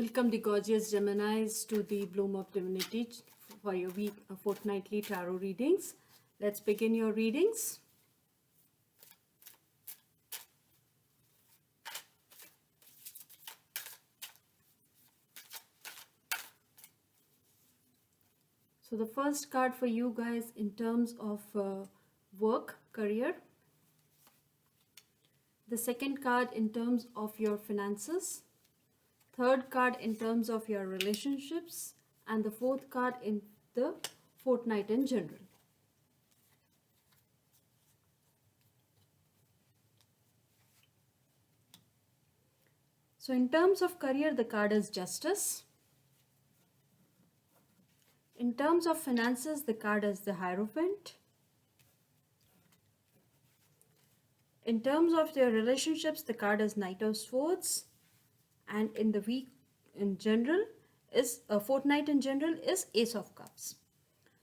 Welcome, the gorgeous Geminis, to the Bloom of Divinity for your fortnightly tarot readings. Let's begin your readings. So the first card for you guys in terms of work, career. The second card in terms of your finances. Third card in terms of your relationships. And the fourth card in the fortnight in general. So in terms of career, the card is Justice. In terms of finances, the card is the Hierophant. In terms of their relationships, the card is Knight of Swords. And in the week in general, is a fortnight in general, is Ace of Cups.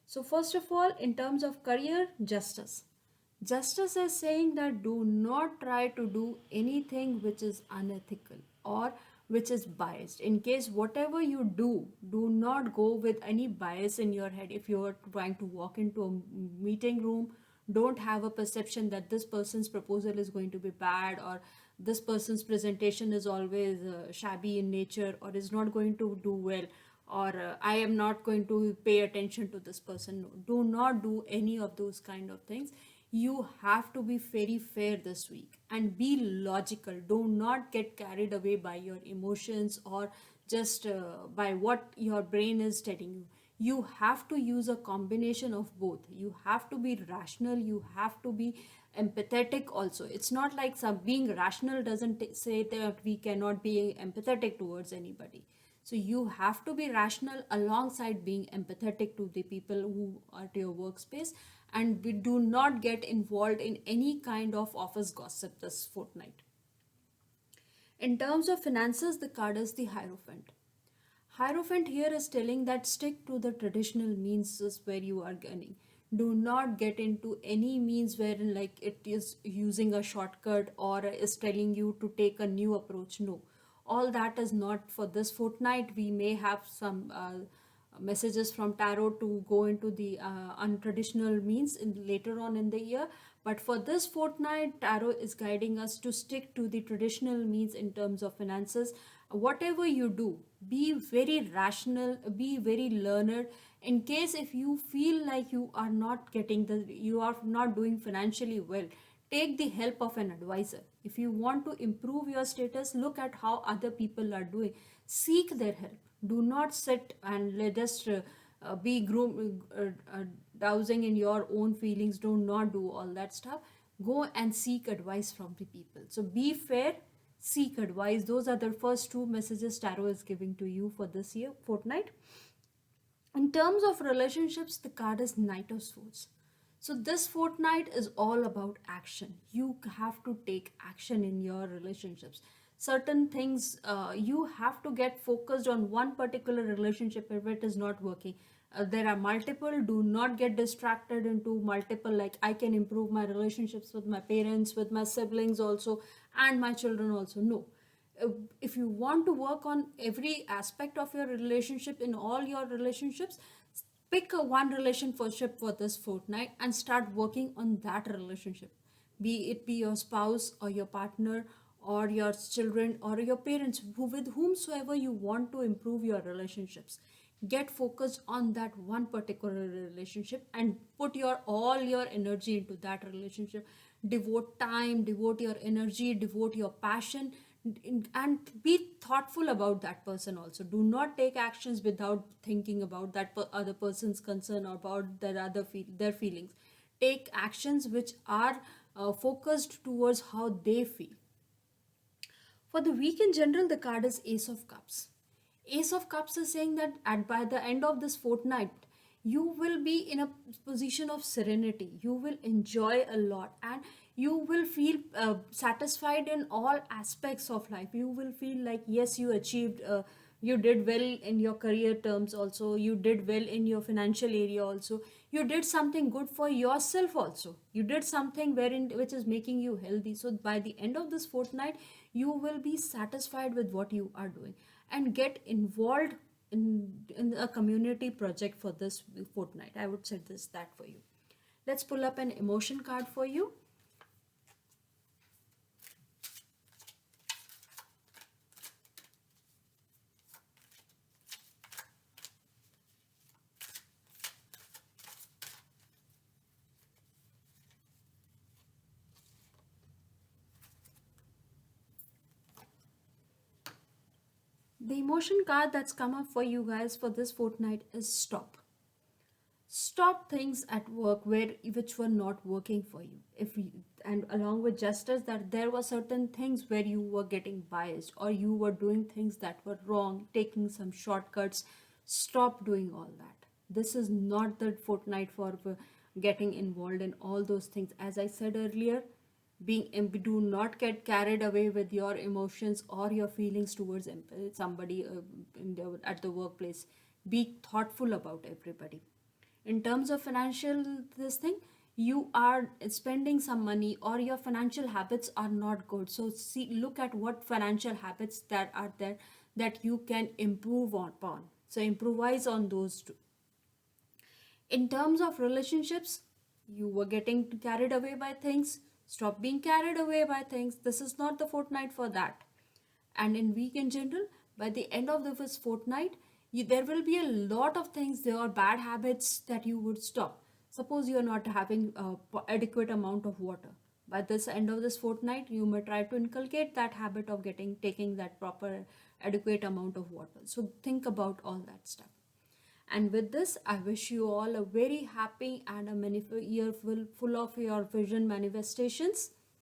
So first of all, in terms of career, Justice. Justice is saying that do not try to do anything which is unethical or which is biased. In case whatever you do not go with any bias in your head. If you are trying to walk into a meeting room, don't have a perception that this person's proposal is going to be bad, or this person's presentation is always shabby in nature, or is not going to do well, or I am not going to pay attention to this person. No, do not do any of those kind of things. You have to be very fair this week and be logical. Do not get carried away by your emotions or just by what your brain is telling you. You have to use a combination of both. You have to be rational, you have to be empathetic also. It's not like some being rational doesn't say that we cannot be empathetic towards anybody. So you have to be rational alongside being empathetic to the people who are at your workspace, and we do not get involved in any kind of office gossip this fortnight. In terms of finances, the card is the Hierophant. Hierophant here is telling that stick to the traditional means where you are earning. Do not get into any means wherein like it is using a shortcut or is telling you to take a new approach. No, all that is not for this fortnight. We may have some messages from tarot to go into the untraditional means in later on in the year, but for this fortnight tarot is guiding us to stick to the traditional means in terms of finances. Whatever you do, be very rational, be very learned. In case if you feel like you are not getting you are not doing financially well, take the help of an advisor. If you want to improve your status, look at how other people are doing, seek their help. Do not sit and just be dowsing in your own feelings. Do not do all that stuff. Go and seek advice from the people. So be fair, seek advice. Those are the first two messages tarot is giving to you for this year fortnight. In terms of relationships, the card is Knight of Swords. So this fortnight is all about action. You have to take action in your relationships. Certain things you have to get focused on one particular relationship if it is not working. There are multiple. Do not get distracted into multiple, like I can improve my relationships with my parents, with my siblings also, and my children also. No, if you want to work on every aspect of your relationship, in all your relationships, pick a one relationship for this fortnight and start working on that relationship. Be your spouse or your partner or your children or your parents, with whomsoever you want to improve your relationships. Get focused on that one particular relationship and put your all your energy into that relationship. Devote time, devote your energy, devote your passion, and be thoughtful about that person also. Do not take actions without thinking about that other person's concern or about their feelings. Take actions which are focused towards how they feel. For the week in general, the card is Ace of Cups. Ace of Cups is saying that by the end of this fortnight, you will be in a position of serenity. You will enjoy a lot and you will feel satisfied in all aspects of life. You will feel like, yes, you achieved, you did well in your career terms also. You did well in your financial area also. You did something good for yourself also. You did something which is making you healthy. So by the end of this fortnight, you will be satisfied with what you are doing. and get involved in a community project for this fortnight. I would say this that for you. Let's pull up an emotion card for you. The emotion card that's come up for you guys for this fortnight is stop. Stop things at work where which were not working for you. If you, and along with justice, that there were certain things where you were getting biased or you were doing things that were wrong, taking some shortcuts. Stop doing all that. This is not the fortnight for getting involved in all those things. As I said earlier, do not get carried away with your emotions or your feelings towards somebody at the workplace. Be thoughtful about everybody. In terms of financial this thing, you are spending some money or your financial habits are not good, so see, look at what financial habits that are there that you can improve upon, so improvise on those too. In terms of relationships, you were getting carried away by things. Stop being carried away by things. This is not the fortnight for that. And in week in general, by the end of this fortnight, there will be a lot of things, there are bad habits that you would stop. Suppose you are not having adequate amount of water. By this end of this fortnight, you may try to inculcate that habit of taking that proper adequate amount of water. So think about all that stuff. And with this, I wish you all a very happy and a year full of your vision manifestations.